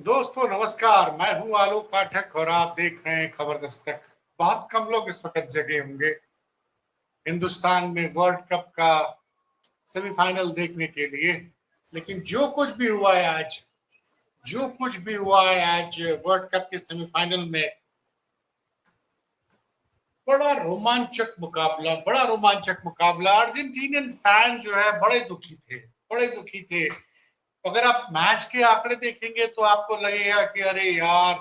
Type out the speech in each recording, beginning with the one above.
दोस्तों नमस्कार, मैं हूं आलोक पाठक और आप देख रहे हैं खबर दस्तक। बहुत कम लोग इस वक्त जगे होंगे हिंदुस्तान में वर्ल्ड कप का सेमीफाइनल देखने के लिए, लेकिन जो कुछ भी हुआ है आज वर्ल्ड कप के सेमीफाइनल में बड़ा रोमांचक मुकाबला। अर्जेंटीनियन फैन जो है बड़े दुखी थे। अगर आप मैच के आंकड़े देखेंगे तो आपको लगेगा कि अरे यार,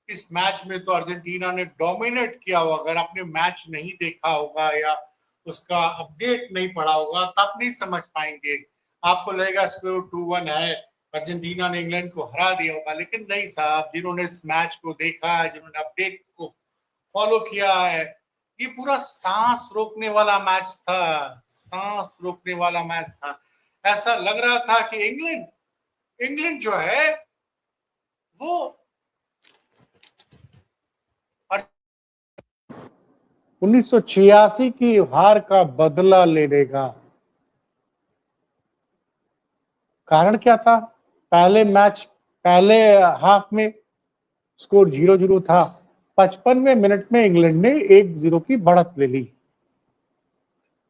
इस मैच में तो अर्जेंटीना ने डोमिनेट किया होगा। अगर आपने मैच नहीं देखा होगा या उसका अपडेट नहीं पढ़ा होगा तो आप नहीं समझ पाएंगे। आपको लगेगा स्कोर 2-1 है, अर्जेंटीना ने इंग्लैंड को हरा दिया होगा। लेकिन नहीं साहब, जिन्होंने इस मैच को देखा है, जिन्होंने अपडेट को फॉलो किया है, ये पूरा सांस रोकने वाला मैच था। ऐसा लग रहा था कि इंग्लैंड जो है वो 1986 की हार का बदला ले लेगा। कारण क्या था? पहले हाफ में स्कोर 0-0 था। 55वें मिनट में इंग्लैंड ने 1-0 की बढ़त ले ली।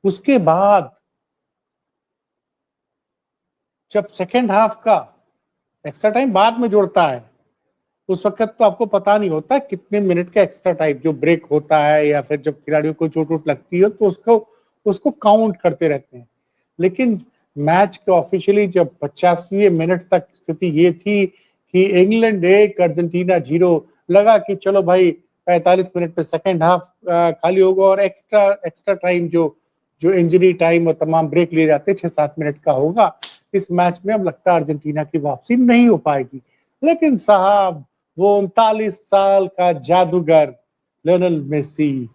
उसके बाद जब सेकेंड हाफ का एक्स्ट्रा टाइम बाद में जोड़ता है, उस वक्त तो आपको पता नहीं होता कितने मिनट का एक्स्ट्रा टाइम जो ब्रेक होता है, या फिर जब खिलाड़ियों को चोट लगती है तो उसको काउंट करते रहते हैं। लेकिन मैच के ऑफिशियली जब 85वें मिनट तक स्थिति ये थी कि इंग्लैंड 1 अर्जेंटीना 0, लगा कि चलो भाई 45 मिनट पे सेकेंड हाफ खाली होगा और एक्स्ट्रा टाइम जो इंजरी टाइम और तमाम ब्रेक लिए जाते 6-7 मिनट का होगा। इस मैच में अब लगता है अर्जेंटीना की वापसी नहीं हो पाएगी। लेकिन साहब, वो 39 साल का जादूगर लियोनेल मेसी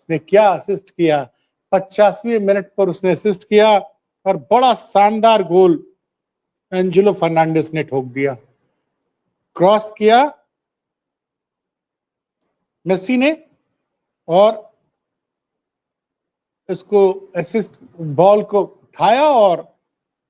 उसने क्या असिस्ट किया। 85वें मिनट पर उसने असिस्ट किया और बड़ा शानदार गोल एंजेलो फर्नांडिस ने ठोक दिया। क्रॉस किया मेसी ने और इसको असिस्ट बॉल को उठाया और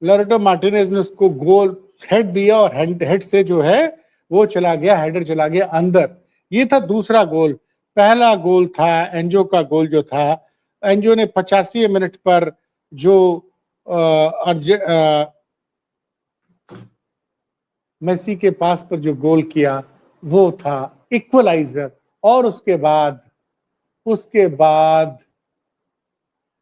लॉरेटो मार्टिनेज ने उसको गोल हेड दिया और हेड से जो है वो चला गया, हेडर चला गया अंदर। ये था दूसरा गोल। पहला गोल था एंजो का गोल जो था, एंजो ने 85वें मिनट पर जो मेसी के पास पर जो गोल किया वो था इक्वलाइजर। और उसके बाद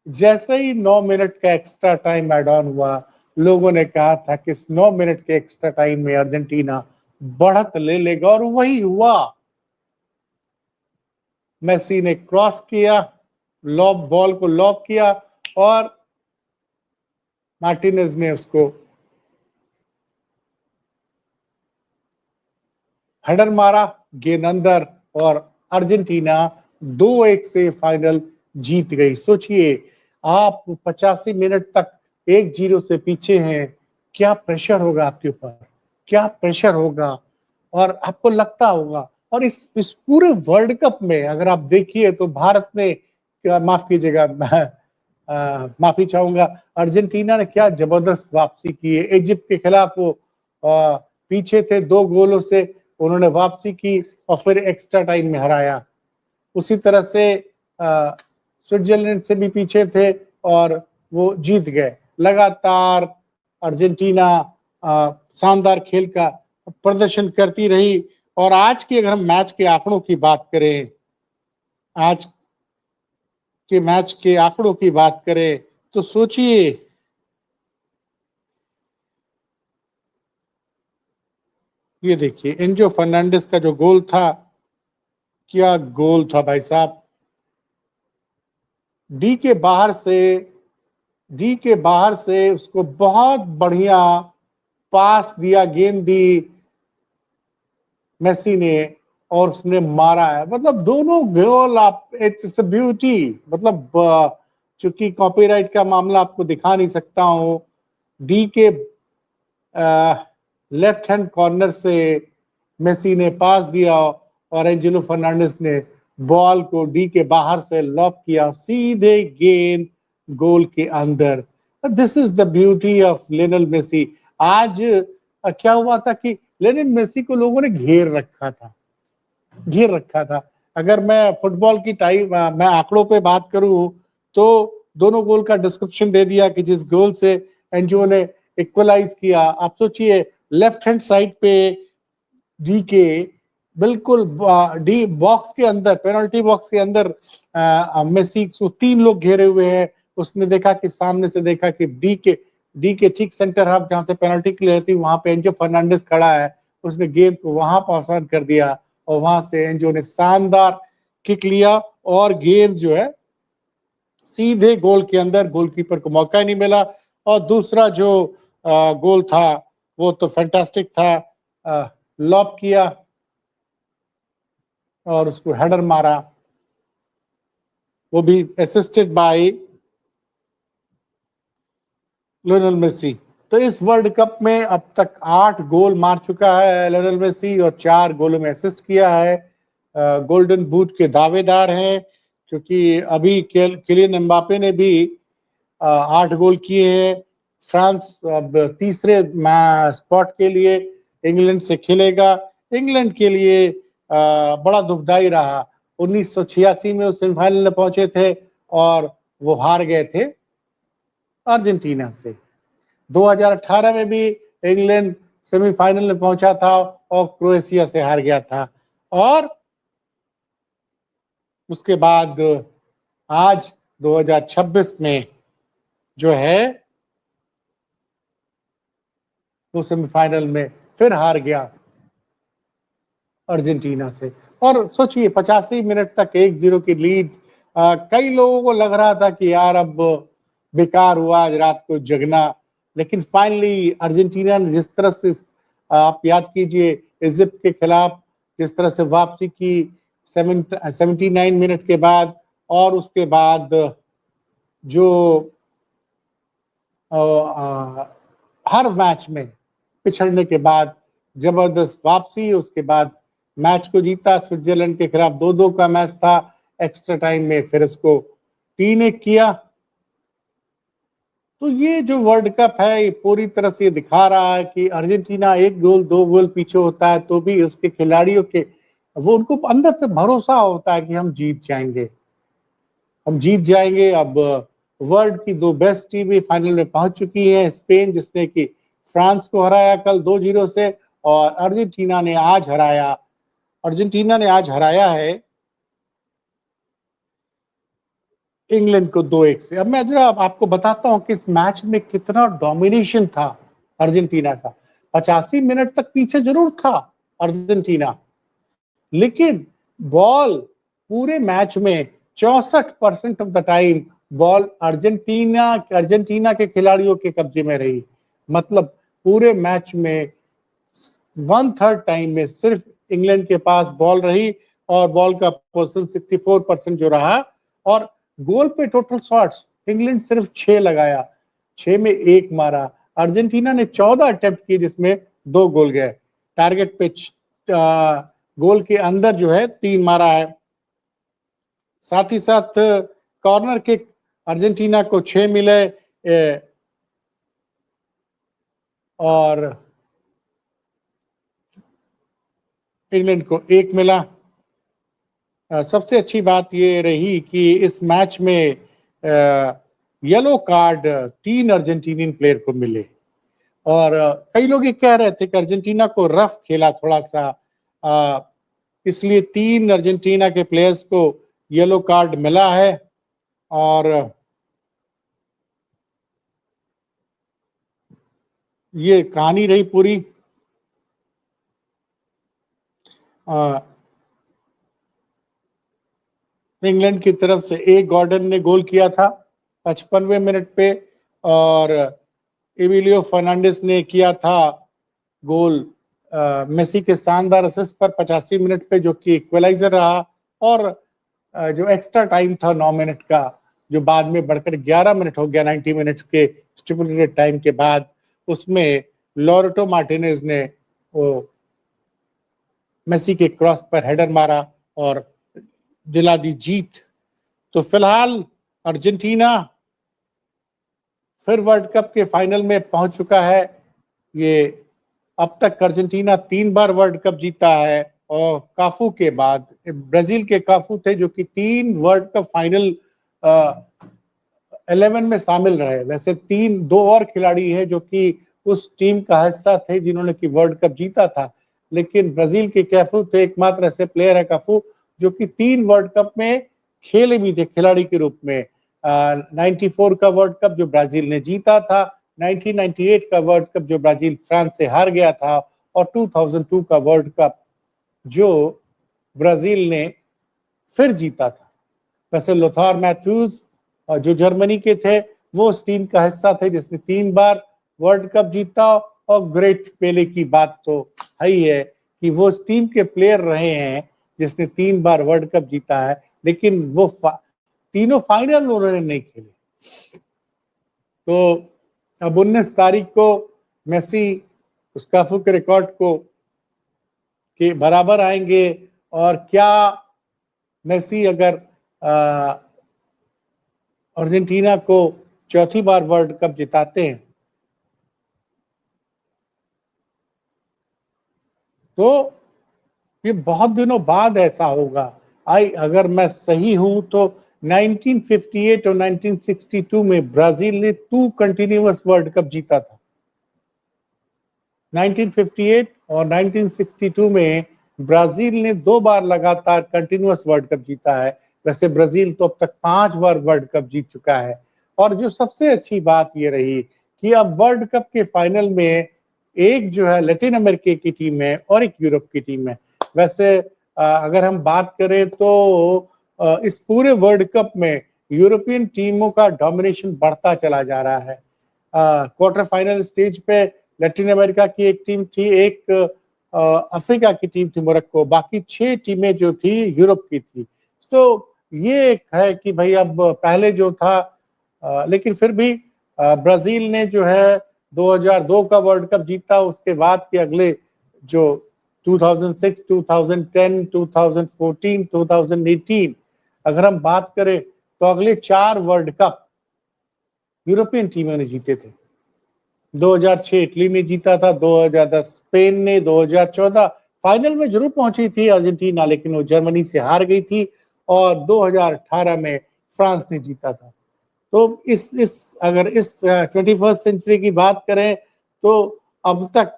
जैसे ही 9 मिनट का एक्स्ट्रा टाइम ऐड ऑन हुआ, लोगों ने कहा था कि इस 9 मिनट के एक्स्ट्रा टाइम में अर्जेंटीना बढ़त ले लेगा, और वही हुआ। मेसी ने क्रॉस किया, बॉल को लॉब किया और मार्टिनेज ने उसको हेडर मारा, गेंद अंदर, और अर्जेंटीना 2-1 से फाइनल जीत गई। सोचिए, आप 85 मिनट तक 1-0 से पीछे हैं, क्या प्रेशर होगा आपके ऊपर, क्या प्रेशर होगा। और आपको लगता होगा, और इस पूरे वर्ल्ड कप में अगर आप देखिए तो भारत ने, माफ कीजिएगा, माफी चाहूंगा, अर्जेंटीना ने क्या जबरदस्त वापसी की है। इजिप्ट के खिलाफ वो पीछे थे 2 गोलों से, उन्होंने वापसी की और फिर एक्स्ट्रा टाइम में हराया। उसी तरह से स्विट्जरलैंड से भी पीछे थे और वो जीत गए। लगातार अर्जेंटीना शानदार खेल का प्रदर्शन करती रही। और आज की अगर हम मैच के आंकड़ों की बात करें, आज के मैच के आंकड़ों की बात करें तो सोचिए, ये देखिए एंजो फर्नांडिस का जो गोल था, क्या गोल था भाई साहब। डी के बाहर से उसको बहुत बढ़िया पास दिया, गेंद दी मेसी ने और उसने मारा है। मतलब दोनों गोल, आप, इट्स अ ब्यूटी। मतलब चूंकि कॉपीराइट का मामला आपको दिखा नहीं सकता हूं, डी के लेफ्ट हैंड कॉर्नर से मेसी ने पास दिया और एंजेलो फर्नांडिस ने बॉल को डी के बाहर से लॉब किया, सीधे गेंद गोल के अंदर। This is the beauty of Lionel Messi. आज क्या हुआ था कि लियोनेल मेसी को लोगों ने घेर रखा था। अगर मैं फुटबॉल की मैं आंकड़ों पे बात करूं तो दोनों गोल का डिस्क्रिप्शन दे दिया कि जिस गोल से एंजो ने इक्वलाइज किया। आप सोचिए, लेफ्ट हैंड साइड पे डी के बिल्कुल डी बॉक्स के अंदर, पेनल्टी बॉक्स के अंदर मेसी को 3 लोग घेरे हुए हैं। उसने देखा कि सामने से देखा कि डी के ठीक सेंटर हाफ जहां से पेनल्टी क्लियर थी वहां पे एंजो फर्नांडिस खड़ा है। उसने गेंद को वहां पास ऑन कर दिया और वहां से एंजो ने शानदार किक लिया और गेंद जो है सीधे गोल के अंदर, गोलकीपर को मौका ही नहीं मिला। और दूसरा जो गोल था वो तो फैंटास्टिक था, लॉब किया और उसको हेडर मारा, वो भी असिस्टेड बाय लियोनेल मेसी। तो इस वर्ल्ड कप में अब तक 8 गोल मार चुका है लियोनेल मेसी और 4 गोलों में असिस्ट किया है। गोल्डन बूट के दावेदार हैं क्योंकि अभी किलियन एम्बापे ने भी 8 गोल किए हैं। फ्रांस अब तीसरे स्पॉट के लिए इंग्लैंड से खेलेगा। इंग्लैंड के लिए बड़ा दुखदाई रहा। 1986 में वो सेमीफाइनल में पहुंचे थे और वो हार गए थे अर्जेंटीना से। 2018 में भी इंग्लैंड सेमीफाइनल में पहुंचा था और क्रोएशिया से हार गया था। और उसके बाद आज 2026 में जो है वो सेमीफाइनल में फिर हार गया अर्जेंटीना से। और सोचिए 85 मिनट तक 1-0 की लीड। कई लोगों को लग रहा था कि यार अब बेकार हुआ आज रात को जगना, लेकिन फाइनली अर्जेंटीना ने जिस तरह से, आप याद कीजिए, इजिप्ट के खिलाफ जिस तरह से वापसी की 79 मिनट के बाद, और उसके बाद जो हर मैच में पिछड़ने के बाद जबरदस्त वापसी, उसके बाद मैच को जीता। स्विट्जरलैंड के खिलाफ 2-2 का मैच था, एक्स्ट्रा टाइम में फिर उसको 3-1 किया। तो ये जो वर्ल्ड कप है ये पूरी तरह से दिखा रहा है कि अर्जेंटीना 1 गोल 2 गोल पीछे होता है तो भी उसके खिलाड़ियों के वो उनको अंदर से भरोसा होता है कि हम जीत जाएंगे। अब वर्ल्ड की 2 बेस्ट टीमें फाइनल में पहुंच चुकी हैं। स्पेन जिसने कि फ्रांस को हराया कल 2-0 से, और अर्जेंटीना ने आज हराया है इंग्लैंड को 2-1 से। अब मैं जरा आपको बताता हूं कि इस मैच में कितना डोमिनेशन था अर्जेंटीना का। 85 मिनट तक पीछे जरूर था अर्जेंटीना, लेकिन बॉल पूरे मैच में 64% of the time ball Argentina के खिलाड़ियों के कब्जे में रही। मतलब पूरे मैच में 1/3 टाइम में सिर्फ इंग्लैंड के पास बॉल रही और बॉल का पोजीशन 64% जो रहा। और गोल पे टोटल शॉट्स इंग्लैंड सिर्फ 6 लगाया, 6 में 1 मारा। अर्जेंटीना ने 14 अटेम्प्ट किए जिसमें 2 गोल गए। टारगेट पे गोल के अंदर जो है 3 मारा है। साथ ही साथ कॉर्नर किक अर्जेंटीना को 6 मिले और इंग्लैंड को 1 मिला। सबसे अच्छी बात ये रही कि इस मैच में येलो कार्ड 3 अर्जेंटीनियन प्लेयर को मिले और कई लोग ये कह रहे थे कि अर्जेंटीना को रफ खेला थोड़ा सा, इसलिए 3 अर्जेंटीना के प्लेयर्स को येलो कार्ड मिला है। और ये कहानी रही पूरी। इंग्लैंड की तरफ से गॉर्डन ने गोल किया था 55वें मिनट पे और एमिलियो फर्नांडिस ने किया था गोल मेसी के शानदार असिस्ट पर 85 मिनट पे, जो कि इक्वलाइजर रहा। और जो एक्स्ट्रा टाइम था 9 मिनट का, जो बाद में बढ़कर 11 मिनट हो गया 90 मिनट्स के स्टिपुलेटेड टाइम के बाद, उसमें लॉरेटो मार्टिनेज ने वो मेसी के क्रॉस पर हेडर मारा और दिला दी जीत। तो फिलहाल अर्जेंटीना फिर वर्ल्ड कप के फाइनल में पहुंच चुका है। ये अब तक अर्जेंटीना 3 बार वर्ल्ड कप जीता है और काफू के बाद ब्राजील के काफू थे जो कि 3 वर्ल्ड कप फाइनल 11 में शामिल रहे। वैसे 2 और खिलाड़ी हैं जो कि उस टीम का हिस्सा थे जिन्होंने कि वर्ल्ड कप जीता था, लेकिन ब्राजील के काफू थे एकमात्र ऐसे प्लेयर है काफू जो कि 3 वर्ल्ड कप में खेले भी थे खिलाड़ी के रूप में। 94 का वर्ल्ड कप जो ब्राजील ने जीता था, 1998 का वर्ल्ड कप जो ब्राजील फ्रांस से हार गया था, और 2002 का वर्ल्ड कप जो ब्राजील ने फिर जीता था। वैसे लोथार मैथ्यूज जो जर्मनी के थे वो उस टीम का हिस्सा थे जिसने 3 बार वर्ल्ड कप जीता, और ग्रेट पेले की बात तो है ही है कि वो उस टीम के प्लेयर रहे हैं जिसने 3 बार वर्ल्ड कप जीता है, लेकिन वो तीनों फाइनल उन्होंने नहीं खेले। तो अब 19 तारीख को मेसी उस काफू के रिकॉर्ड को के बराबर आएंगे, और क्या मेसी अगर अर्जेंटीना को चौथी बार वर्ल्ड कप जिताते हैं तो ये बहुत दिनों बाद ऐसा होगा। अगर मैं सही हूं तो 1958 और 1962 में ब्राजील ने 2 कंटिन्यूअस वर्ल्ड कप जीता था। 1958 और 1962 में ब्राजील ने 2 बार लगातार कंटिन्यूअस वर्ल्ड कप जीता है। वैसे ब्राजील तो अब तक 5 बार वर्ल्ड कप जीत चुका है, और जो सबसे अच्छी बात ये रही कि अब वर्ल्ड कप के फाइनल में एक जो है लैटिन अमेरिका की टीम है और एक यूरोप की टीम है। वैसे अगर हम बात करें तो इस पूरे वर्ल्ड कप में यूरोपियन टीमों का डोमिनेशन बढ़ता चला जा रहा है। क्वार्टर फाइनल स्टेज पे लैटिन अमेरिका की एक टीम थी, एक अफ्रीका की टीम थी मोरक्को, बाकी 6 टीमें जो थी यूरोप की थी। तो ये एक है कि भाई अब पहले जो था लेकिन फिर भी ब्राजील ने जो है 2002 का वर्ल्ड कप जीता, उसके बाद के अगले जो 2006, 2010, 2014, 2018 अगर हम बात करें तो अगले 4 वर्ल्ड कप यूरोपियन टीमों ने जीते थे। 2006 इटली ने जीता था, 2010 स्पेन ने, 2014 फाइनल में जरूर पहुंची थी अर्जेंटीना लेकिन वो जर्मनी से हार गई थी, और 2018 में फ्रांस ने जीता था। तो अगर इस 21st सेंचुरी की बात करें तो अब तक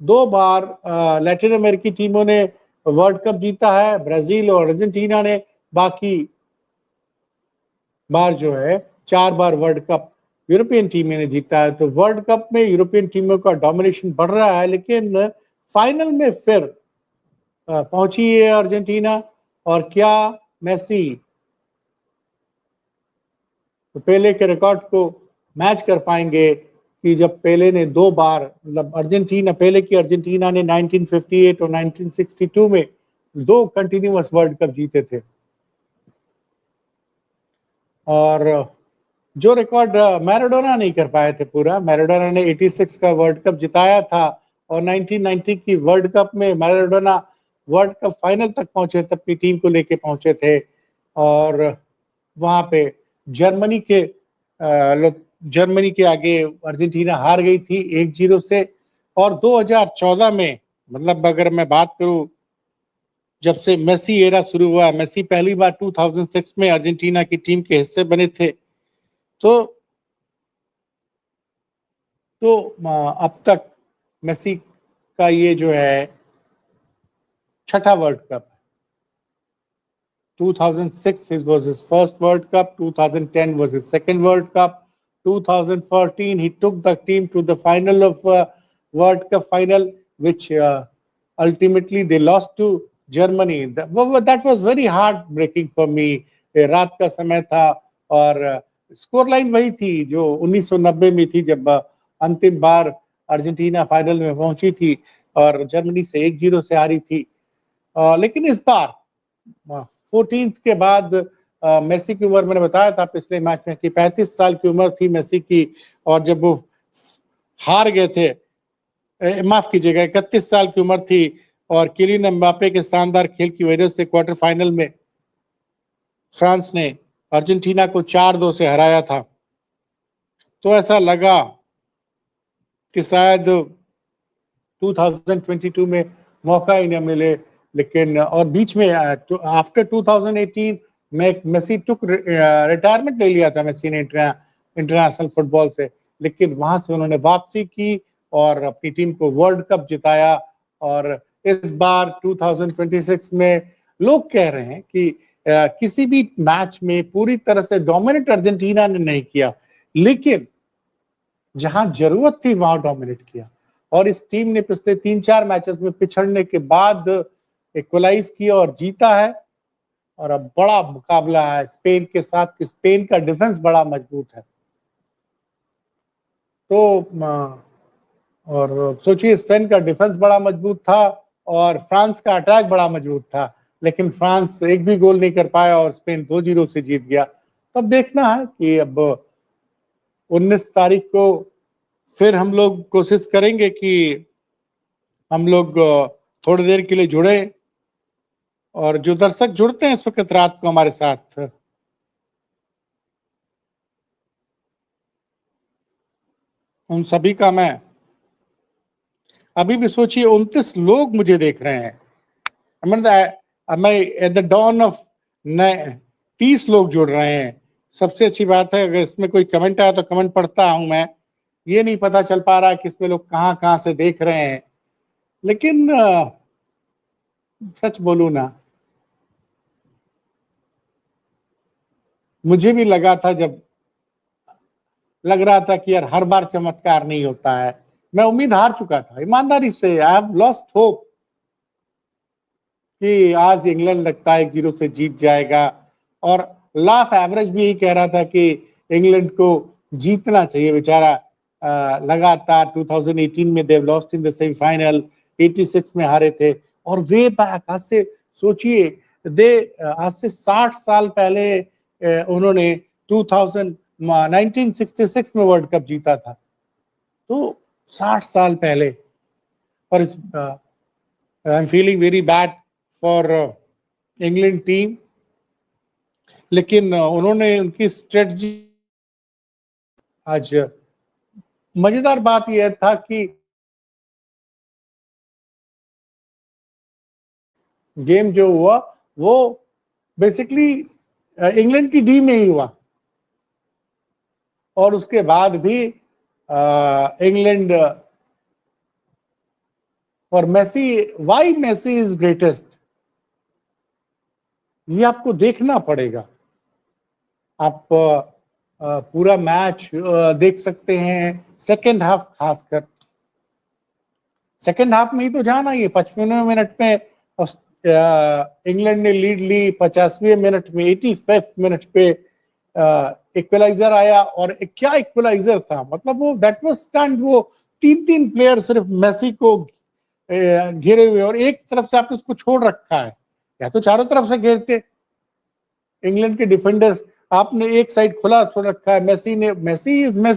2 बार लैटिन अमेरिकी टीमों ने वर्ल्ड कप जीता है, ब्राजील और अर्जेंटीना ने। बाकी बार जो है 4 बार वर्ल्ड कप यूरोपियन टीमें ने जीता है। तो वर्ल्ड कप में यूरोपियन टीमों का डोमिनेशन बढ़ रहा है, लेकिन फाइनल में फिर पहुंची है अर्जेंटीना, और क्या मेसी तो पेले के रिकॉर्ड को मैच कर पाएंगे कि जब पेले ने 2 बार मतलब पेले की अर्जेंटीना ने 1958 और 1962 में 2 कंटिन्यूअस वर्ल्ड कप जीते थे। और जो रिकॉर्ड मैराडोना नहीं कर पाए थे पूरा, मैराडोना ने 86 का वर्ल्ड कप जिताया था, और 1990 की वर्ल्ड कप में मैराडोना वर्ल्ड कप फाइनल तक पहुंचे, तब अपनी टीम को लेके पहुंचे थे, और वहां पे जर्मनी के आगे अर्जेंटीना हार गई थी 1-0 से। और 2014 में मतलब अगर मैं बात करूं जब से मेसी एरा शुरू हुआ, मेसी पहली बार 2006 में अर्जेंटीना की टीम के हिस्से बने थे, तो अब तक मेसी का ये जो है 6ठा world cup. 2006 was his first World Cup. 2010 was his second World Cup. 2014 he took the team to the final of World Cup final, which ultimately they lost to Germany. That was very heartbreaking for me. रात का समय था और score line वही थी जो 1990 में थी जब अंतिम बार अर्जेंटीना फाइनल में पहुंची थी और जर्मनी से 1-0 से हारी थी। लेकिन इस बार 14th के बाद मेसी की उम्र मैंने बताया था पिछले मैच में कि 35 साल की उम्र थी मेसी की, और जब वो हार गए थे, माफ कीजिएगा 31 साल की उम्र थी, और किलियन एम्बापे के शानदार खेल की वजह से क्वार्टर फाइनल में फ्रांस ने अर्जेंटीना को 4-2 से हराया था। तो ऐसा लगा कि शायद 2022 में मौका ही न मिले, लेकिन और बीच में आफ्टर 2018 मेसी टुक रिटायरमेंट ले लिया था मेसी ने इंटरनेशनल फुटबॉल से, लेकिन वहां से उन्होंने वापसी की और अपनी टीम को वर्ल्ड कप जिताया। और इस बार 2026 में लोग कह रहे हैं कि किसी भी मैच में पूरी तरह से डोमिनेट अर्जेंटीना ने नहीं किया, लेकिन जहां जरूरत थी वहां डोमिनेट किया। और इस टीम ने पिछले 3-4 मैचेस में पिछड़ने के बाद इक्वलाइज किया और जीता है। और अब बड़ा मुकाबला है स्पेन के साथ, कि स्पेन का डिफेंस बड़ा मजबूत है। तो और सोचिए, स्पेन का डिफेंस बड़ा मजबूत था और फ्रांस का अटैक बड़ा मजबूत था, लेकिन फ्रांस एक भी गोल नहीं कर पाया और स्पेन 2-0 से जीत गया। तब देखना है कि अब 19 तारीख को फिर हम लोग कोशिश करेंगे कि हम लोग थोड़ी देर के लिए जुड़े, और जो दर्शक जुड़ते हैं इस वक्त रात को हमारे साथ, उन सभी का मैं अभी भी सोचिए 29 लोग मुझे देख रहे हैं। मैं एट द डॉन ऑफ 30 लोग जुड़ रहे हैं। सबसे अच्छी बात है, अगर इसमें कोई कमेंट आया तो कमेंट पढ़ता हूं मैं। ये नहीं पता चल पा रहा कि इसमें लोग कहां कहां से देख रहे हैं, लेकिन सच बोलूं ना, मुझे भी लगा था, जब लग रहा था कि यार हर बार चमत्कार नहीं होता है, मैं उम्मीद हार चुका था ईमानदारी से। आई हैव लॉस्ट होप कि आज इंग्लैंड लगता है 1-0 से जीत जाएगा, और लाफ एवरेज भी यही कह रहा था कि इंग्लैंड को जीतना चाहिए। बेचारा लगातार 2018 में देव लॉस्ट इन द सेमीफाइनल, 86 में हारे थे, और वे बैक आज से सोचिए, आज से 60 साल पहले उन्होंने 1966 में वर्ल्ड कप जीता था। तो 60 साल पहले। और इस I am feeling very bad for England team, लेकिन उन्होंने उनकी स्ट्रेटजी, आज मजेदार बात यह था कि गेम जो हुआ वो बेसिकली इंग्लैंड की डी में ही हुआ, और उसके बाद भी इंग्लैंड, और Messi, why Messi is greatest, ये आपको देखना पड़ेगा। आप पूरा मैच देख सकते हैं, सेकेंड हाफ खासकर। सेकेंड हाफ में ही तो जाना, ये 55वें मिनट में इंग्लैंड ने लीड ली, 50वें मिनट में, 85 मिनट पे इक्वलाइजर आया। और क्या इक्वलाइजर था, मतलब वो दैट वाज स्टंट। वो 3 प्लेयर सिर्फ मेसी को घेरे हुए, और एक तरफ से आपने उसको छोड़ रखा है, या तो चारों तरफ से घेरते इंग्लैंड के डिफेंडर्स, आपने एक साइड खुला छोड़ रखा है। Messi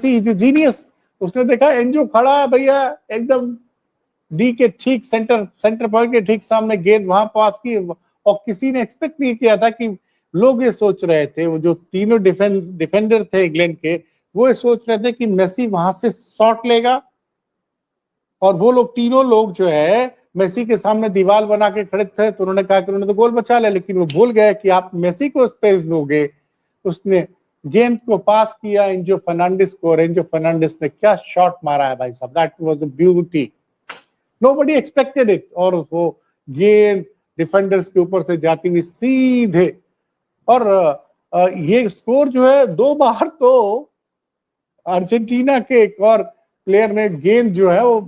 is genius. उसने देखा एंजो खड़ा है भैया एकदम डी के ठीक सेंटर पॉइंट के ठीक सामने, गेंद वहां पास की, और किसी ने एक्सपेक्ट नहीं किया था कि लोग ये सोच रहे थे, वो जो तीनों डिफेंडर थे इंग्लैंड के, वो ये सोच रहे थे कि मेसी वहां से शॉट लेगा, और वो लोग तीनों लोग जो है मेसी के सामने दीवार बना के खड़े थे। तो उन्होंने कहा कि उन्होंने तो गोल बचा लिया, लेकिन वो भूल गए कि आप मेसी को स्पेस दोगे। उसने गेंद को पास किया एंजो फर्नांडिस को, और एंजो फर्नांडिस ने क्या शॉट मारा है भाई साहब, that was a beauty, nobody expected it. और वो गेंद डिफेंडर्स के ऊपर से जाती हुई सीधे, और ये स्कोर जो है, 2 बार तो अर्जेंटीना के एक और प्लेयर ने गेंद जो है वो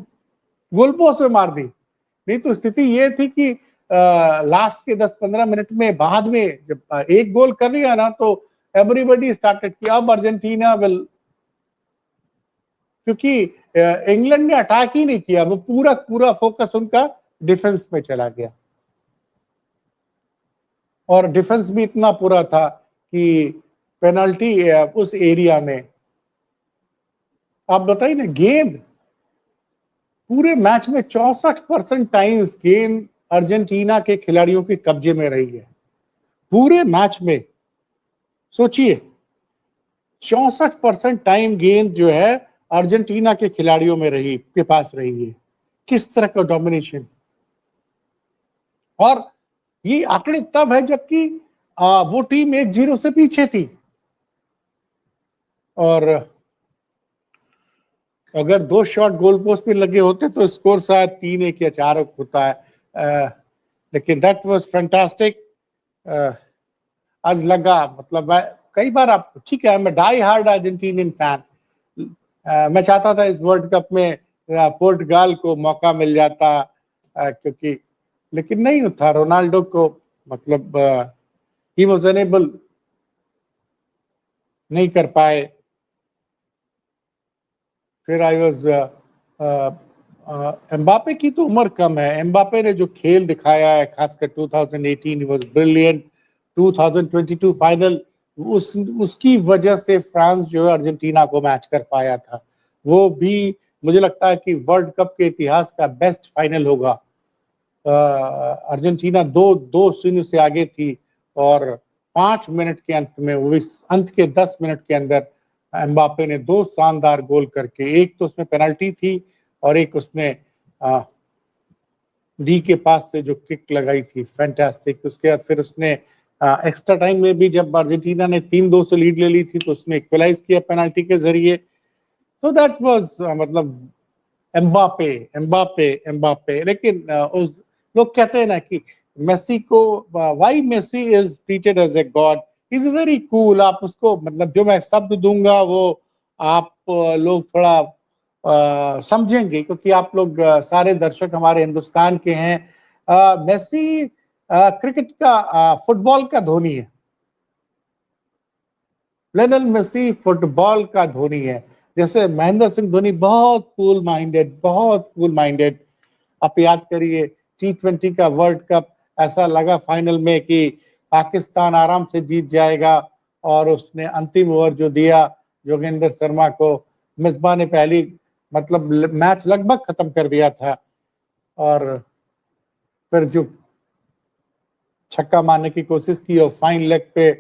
गोलपोस्ट में मार दी। नहीं तो स्थिति ये थी कि लास्ट के 10-15 मिनट में, बाद में जब एक गोल कर लिया ना, तो एवरीबॉडी स्टार्टेड कि अब अर्जेंटीना विल, क्योंकि इंग्लैंड ने अटैक ही नहीं किया, वो पूरा फोकस उनका डिफेंस में चला गया, और डिफेंस भी इतना पूरा था कि पेनल्टी उस एरिया में, आप बताइए ना, गेंद पूरे मैच में 64% टाइम्स गेंद अर्जेंटीना के खिलाड़ियों के कब्जे में रही है पूरे मैच में। सोचिए, 64% टाइम गेंद जो है अर्जेंटीना के खिलाड़ियों में के पास रही है। किस तरह का डोमिनेशन। और ये आंकड़े तब है जबकि वो टीम 1-0 से पीछे थी, और अगर 2 शॉट गोल पोस्ट पे लगे होते तो स्कोर शायद 3-1 या 4-1 होता है। लेकिन दैट वाज फैंटास्टिक। आज लगा, मतलब कई बार आप, ठीक है, मैं डाई हार्ड अर्जेंटीनियन फैन, मैं चाहता था इस वर्ल्ड कप में पोर्टुगाल को मौका मिल जाता, क्योंकि, लेकिन नहीं था रोनाल्डो को, मतलब ही वाज अनेबल, नहीं कर पाए। फिर आई वाज एम्बापे की तो उम्र कम है, एम्बापे ने जो खेल दिखाया है खासकर 2018 वाज ब्रिलियंट। 2022 फाइनल, उसकी वजह से फ्रांस जो है अर्जेंटीना को मैच कर पाया था। वो भी मुझे लगता है कि वर्ल्ड कप के इतिहास का बेस्ट फाइनल होगा। अर्जेंटीना 2-0 से आगे थी, और 5 मिनट के अंत में, वो अंत के 10 मिनट के अंदर एम्बापे ने 2 शानदार गोल करके, एक तो उसमें पेनल्टी थी और एक उसने डी के पास से जो किक लगाई थी, फैंटास्टिक। उसके बाद फिर उसने एक्स्ट्रा टाइम में भी, जब अर्जेंटीना ने 3-2 से लीड ले ली थी, तो उसने इक्वलाइज किया पेनल्टी के जरिए। तो दैट वाज मतलब एम्बापे एम्बापे एम्बापे। लेकिन उस लोग कहते हैं ना कि मेसी को, why Messi is treated as a god, is very cool. आप उसको, मतलब जो मैं शब्द दूंगा वो आप लोग थोड़ा समझेंगे, क्योंकि आप लोग सारे दर्शक हमारे हिंदुस्तान के हैं। मेसी क्रिकेट का, फुटबॉल का धोनी है। लियोनेल मेसी फुटबॉल का धोनी है। जैसे महेंद्र सिंह धोनी बहुत कूल माइंडेड, बहुत कूल माइंडेड। आप याद करिए T20 का वर्ल्ड कप, ऐसा लगा फाइनल में कि पाकिस्तान आराम से जीत जाएगा, और उसने अंतिम ओवर जो दिया योगेंद्र शर्मा को, मिसबा ने पहली, मतलब मैच लगभग खत्म कर दिया था, और फिर जो छक्का मारने की कोशिश की और फाइन लेग पे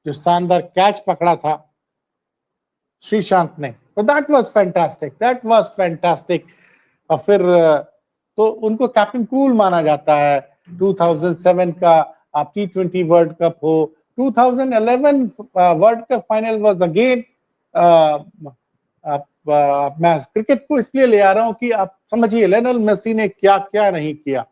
जो शानदार कैच पकड़ा था श्रीशांत ने, तो that was fantastic, that was fantastic. और फिर तो उनको कैप्टन कूल माना जाता है। 2007 का आप T20 वर्ल्ड कप हो, 2011 world cup final was again, मैं क्रिकेट को इसलिए ले आ रहा हूं कि आप समझिए लियोनेल मेसी ने क्या क्या नहीं किया।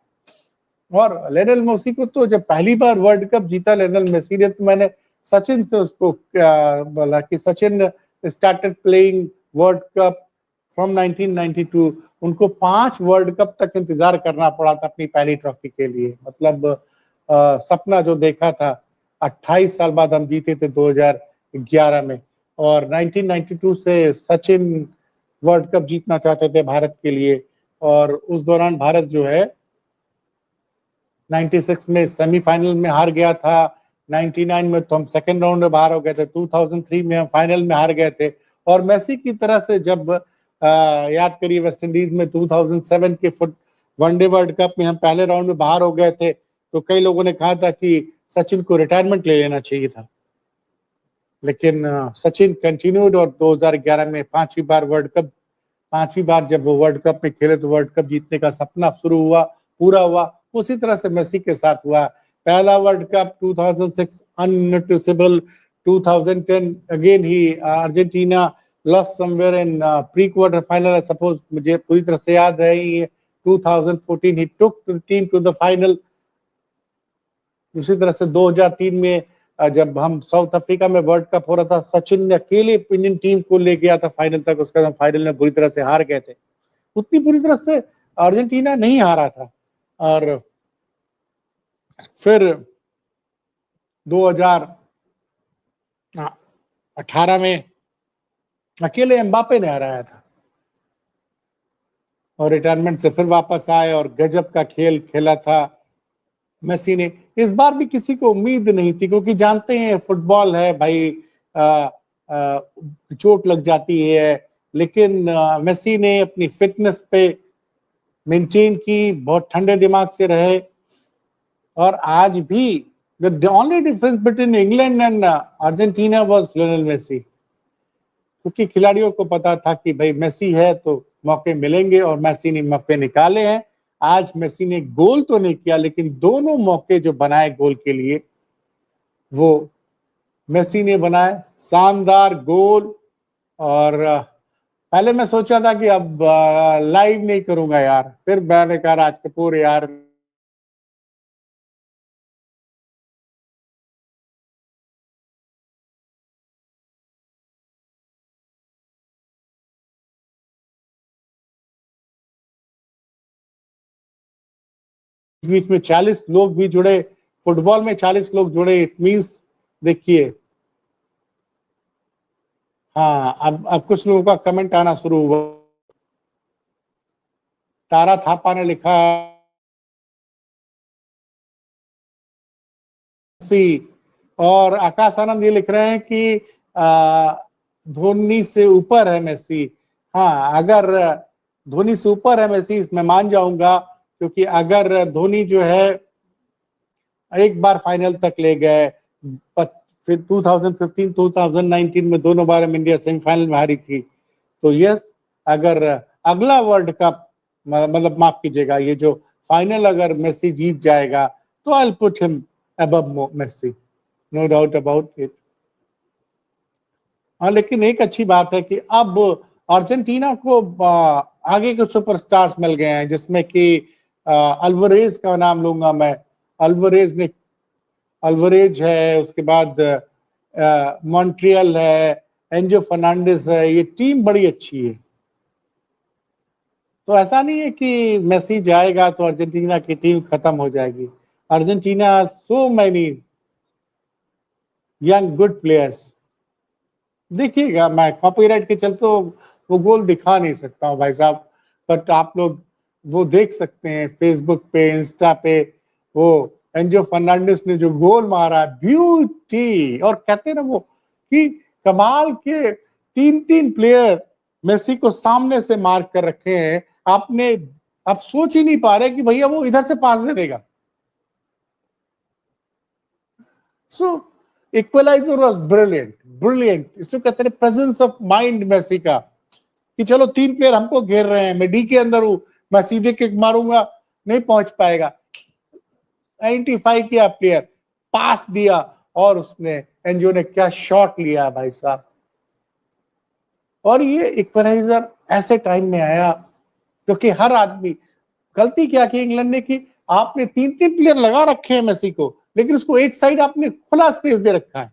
और लियोनेल मेसी को तो जब पहली बार वर्ल्ड कप जीता लियोनेल मेसी ने, तो मैंने सचिन से उसको बोला कि Sachin started playing world cup from 1992। उनको 5 वर्ल्ड कप तक इंतजार करना पड़ा था अपनी पहली ट्रॉफी के लिए। मतलब सपना जो देखा था, 28 साल बाद हम जीते थे 2011 में, और 1992 से सचिन वर्ल्ड कप जीतना चाहते थे भारत के लिए। और उस दौरान भारत जो है 96 में सेमीफाइनल में हार गया था, 99 में तो हम सेकेंड राउंड में बाहर हो गए थे, 2003 में हम फाइनल में हार गए थे। और मेसी की तरह से जब याद करिए वेस्ट इंडीज में 2007 के वनडे वर्ल्ड कप में हम पहले राउंड में बाहर हो गए थे, तो कई लोगों ने कहा था कि सचिन को रिटायरमेंट ले लेना चाहिए था। लेकिन सचिन कंटिन्यूड, और 2011 में 5वीं बार जब वो वर्ल्ड कप में खेले तो वर्ल्ड कप जीतने का सपना शुरू हुआ, पूरा हुआ। उसी तरह से मेसी के साथ हुआ। पहला वर्ल्ड कप 2006 अननोटिसेबल, 2010 अगेन ही Argentina lost somewhere in pre quarter final, I suppose, मुझे पूरी तरह से याद है ही। 2014 he took the team to the final. उसी तरह से 2003 में जब हम साउथ अफ्रीका में वर्ल्ड कप हो रहा था, सचिन ने अकेले इंडियन टीम को ले गया था फाइनल तक। उसके बाद फाइनल में बुरी तरह से हार गए थे। उतनी बुरी तरह से अर्जेंटीना नहीं हारा था। और फिर 2018 में अकेले एम्बापे ने हराया था, और रिटायरमेंट से फिर वापस आए और गजब का खेल खेला था मेसी ने। इस बार भी किसी को उम्मीद नहीं थी, क्योंकि जानते हैं फुटबॉल है भाई, चोट लग जाती है। लेकिन मेसी ने अपनी फिटनेस पे मेंटेन की, बहुत ठंडे दिमाग से रहे। और आज भी the only difference between England and Argentina was Lionel Messi, क्योंकि खिलाड़ियों को पता था कि भाई मेसी है तो मौके मिलेंगे और मेसी ने मौके निकाले हैं। आज मेसी ने गोल तो नहीं किया, लेकिन दोनों मौके जो बनाए गोल के लिए वो मेसी ने बनाए, शानदार गोल। और पहले मैं सोचा था कि अब लाइव नहीं करूंगा यार, फिर मैंने कहा राज कपूर यार बीच में 40 लोग भी जुड़े, फुटबॉल में 40 लोग जुड़े, इट मीन्स देखिए। हाँ, अब कुछ लोगों का कमेंट आना शुरू हुआ। तारा थापा ने लिखा और आकाश आनंद ये लिख रहे हैं कि धोनी से ऊपर है मेसी। हाँ, अगर धोनी से ऊपर है मेसी मैं मान जाऊंगा, क्योंकि अगर धोनी जो है एक बार फाइनल तक ले गए, फिर 2015 2019 में दोनों बार हम इंडिया सेमीफाइनल में हारी थी, तो यस, अगर अगला वर्ल्ड कप मतलब माफ कीजिएगा ये जो फाइनल अगर मेसी जीत जाएगा तो I will put him above Messi, no doubt about it. हाँ, लेकिन एक अच्छी बात है कि अब अर्जेंटीना को आगे के सुपरस्टार्स मिल गए हैं, जिसमें कि अल्वारेज का नाम लूंगा मैं। अल्वारेज है, उसके बाद मॉन्ट्रियल है, एंजो फर्नांडिस है, ये टीम बड़ी अच्छी है। तो ऐसा नहीं है कि मेसी जाएगा तो अर्जेंटीना की टीम खत्म हो जाएगी। Argentina so many young good players. देखिएगा, मैं कॉपीराइट के चलते वो गोल दिखा नहीं सकता हूँ भाई साहब, बट आप लोग वो देख सकते हैं फेसबुक पे, इंस्टा पे। वो एंजो फर्नांडिस ने जो गोल मारा, ब्यूटी। और कहते हैं ना वो कि कमाल के 3-3 प्लेयर मेसी को सामने से मार्क कर रखे हैं। आपने आप सोच ही नहीं पा रहे कि भैया वो इधर से पास दे देगा। सो इक्वलाइजर वाज ब्रिलियंट, ब्रिलियंट। इसको कहते हैं प्रेजेंस ऑफ माइंड मेसी का, कि चलो 3 प्लेयर हमको घेर रहे हैं, मैं डी के अंदर हूं, मैं सीधे किक मारूंगा, नहीं पहुंच पाएगा। 95 किया प्लेयर, पास दिया, और उसने एंजो ने क्या शॉट लिया भाई साहब। और ये इक्वलाइजर ऐसे टाइम में आया क्योंकि हर आदमी, गलती क्या की इंग्लैंड ने कि आपने 3-3 प्लेयर लगा रखे हैं मेसी को, लेकिन उसको एक साइड आपने खुला स्पेस दे रखा है।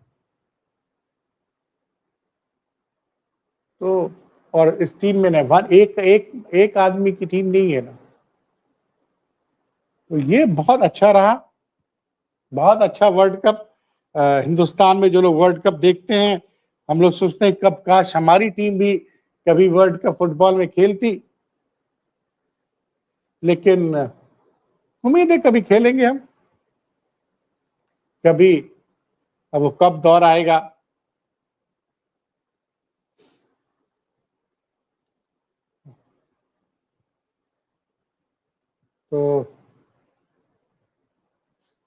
तो और इस टीम में ना एक आदमी की टीम नहीं है ना, तो ये बहुत अच्छा रहा, बहुत अच्छा वर्ल्ड कप। हिंदुस्तान में जो लोग वर्ल्ड कप देखते हैं, हम लोग सोचते हैं कब काश हमारी टीम भी कभी वर्ल्ड कप फुटबॉल में खेलती, लेकिन उम्मीद है कभी खेलेंगे हम, कभी। अब वो कब दौर आएगा। तो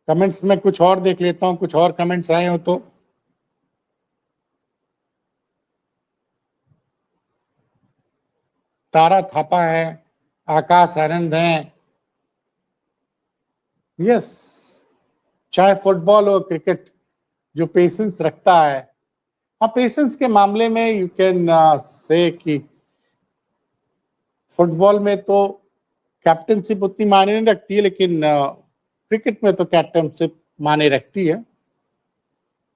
कमेंट्स में कुछ और देख लेता हूं, कुछ और कमेंट्स आए हो तो। तारा थापा है, आकाश आनंद हैं। यस, चाहे फुटबॉल हो क्रिकेट, जो पेशेंस रखता है। हाँ, पेशेंस के मामले में यू कैन से कि फुटबॉल में तो कैप्टनशिप उतनी मायने नहीं रखती है, लेकिन क्रिकेट में तो कैप्टनशिप माने रखती है,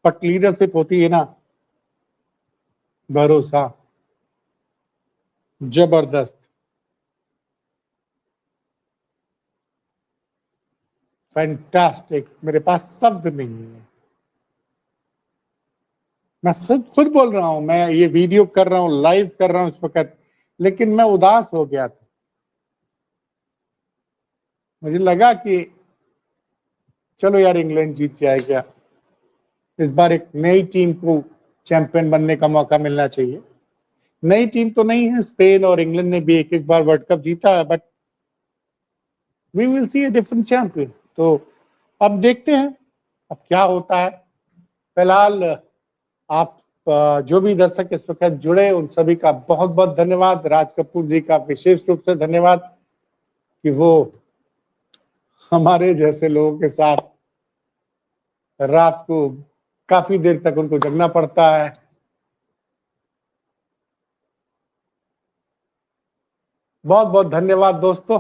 बट लीडरशिप होती है ना, भरोसा। जबरदस्त, फैंटास्टिक, मेरे पास शब्द नहीं है। मैं सच खुद बोल रहा हूं, मैं ये वीडियो कर रहा हूं, लाइव कर रहा हूं इस वक्त, लेकिन मैं उदास हो गया था। मुझे लगा कि चलो यार इंग्लैंड जीत जाएगा, इस बार एक नई टीम को चैंपियन बनने का मौका मिलना चाहिए। नई टीम तो नहीं है, स्पेन और इंग्लैंड ने भी एक एक बार वर्ल्ड कप जीता है, but we will see a different champion. तो अब देखते हैं अब क्या होता है। फिलहाल आप जो भी दर्शक इस वक्त जुड़े उन सभी का बहुत बहुत धन्यवाद। राज कपूर जी का विशेष रूप से धन्यवाद कि वो हमारे जैसे लोगों के साथ रात को काफी देर तक उनको जगना पड़ता है। बहुत बहुत धन्यवाद दोस्तों।